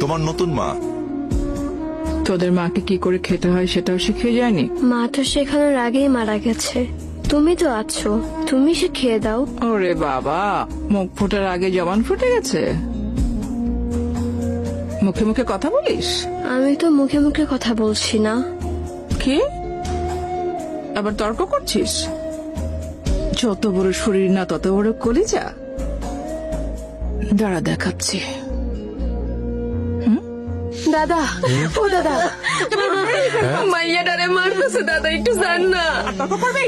তোমার নতুন মা। তোদের মাকে কি করে খেতে হয় সেটাও শিখিয়ে যায়নি? মা তো শেখানোর আগেই মারা গেছে, তুমি তো আছো, তুমি শিখিয়ে দাও। ওরে বাবা, মুখ ফোটার আগে জবান ফুটে গেছে। মুখে মুখে কথা বলিস? আমি তো মুখে মুখে কথা বলছি না। কি আবার তর্ক করছিস? যত বড় শরীর না তত বড় কলিজা। দাঁড়া দেখাচ্ছি। দাদা, ও দাদা, মাইয়াটারে মারতেছে দাদা, একটু জান না। তর্ক করবি?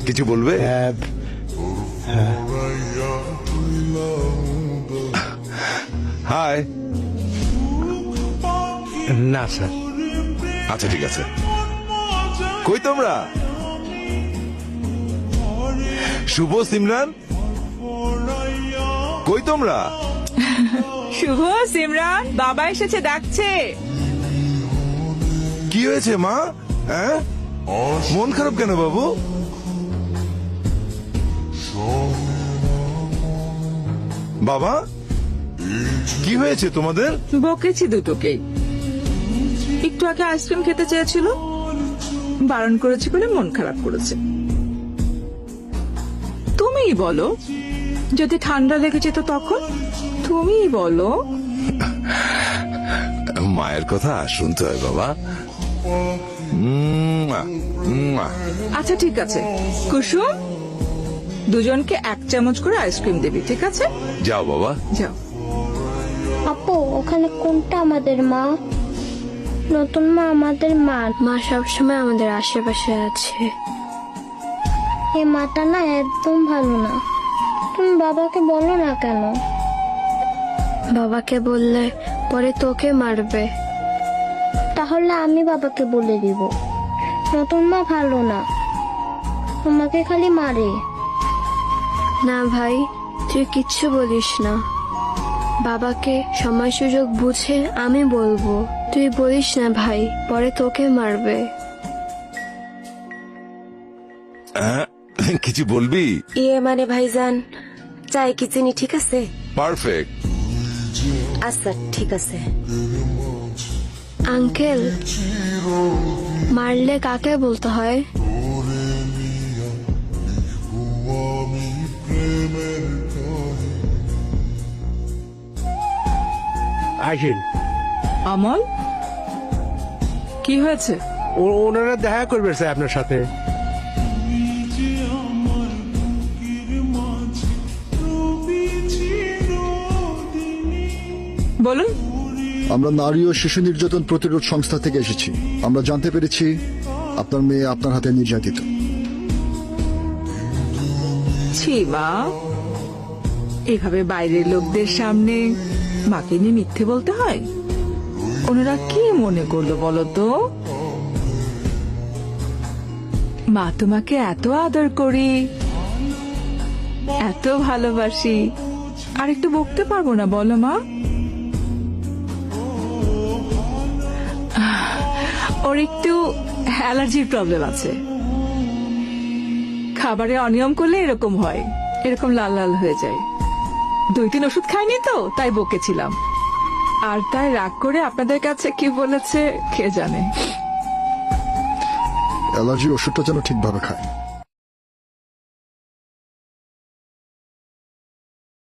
কিছু বলবে? হাই। না স্যার। আচ্ছা ঠিক আছে। কই তোমরা? শুভ, সিমরান, কই তোমরা? শুভ, সিমরান, বাবা এসেছে, ডাকছে। কি হয়েছে মা? হ্যাঁ, মন খারাপ কেন বাবু? বাবা, কি হয়েছে তোমাদের? বকেছি দুটোকেই। একটু আগে আইসক্রিম খেতে চেয়েছিল, বারণ করেছি বলে মন খারাপ করেছে। তুমিই বলো, যদি ঠান্ডা লেগে যেত তখন? তুমিই বলো। মায়ের কথা শুনতে হয় বাবা। আচ্ছা ঠিক আছে কুসুম, দুজনকে 1 চামচ করে আইসক্রিম দিবি, ঠিক আছে? যাও বাবা, যাও। আপু, ওখানে কোনটা আমাদের মা? নতুন মা আমাদের মা। মা সবসময় আমাদের আশেপাশে আছে। এই মাটা না একদম ভালো না। তুমি বাবাকে বলো না কেন? বাবাকে বললে পরে তোকে মারবে। তাহলে আমি বাবাকে বলে দিব। নতুন মা ভালো না, তোমাকে খালি মারে। না ভাই, তুই কিচ্ছু বলিস না। বাবাকে সময় সুযোগ বুঝে আমি বলবো। তুই বলিস না ভাই, পরে তোকে মারবে। কিছু বলবি? ইয়ে মানে ভাইজান, চাই কি চিনি ঠিক আছে? পারফেক্ট। আচ্ছা ঠিক আছে। আঙ্কেল, মারলে কাকে বলতে হয়? আসেন। আমল, কি হয়েছে? ওনারা দেখা করবে স্যার আপনার সাথে। বলুন। আমরা নারী ও শিশু নির্যাতন প্রতিরোধ সংস্থা থেকে এসেছি। আমরা জানতে পেরেছি আপনার মেয়ে আপনার হাতে নির্যাতিত। ছি মা, এভাবে বাইরের লোকদের সামনে মাকে নিয়ে মিথ্যে বলতে হয়? ওনারা কি মনে করলো বলো তো? মা তোমাকে এত আদর করি, এত ভালোবাসি, আর একটু বকতে পারবো না বলো মা? ওর একটু অ্যালার্জির প্রবলেম আছে। খাবারে অনিয়ম করলে এরকম হয়, এরকম লাল লাল হয়ে যায়। 2-3 ওষুধ খাইনি তো, তাই বকেছিলাম। আর তাই রাগ করে আপনাদের কাছে কি বলেছে কে জানে। অ্যালার্জির ওষুধটা যেন ঠিকভাবে খায়।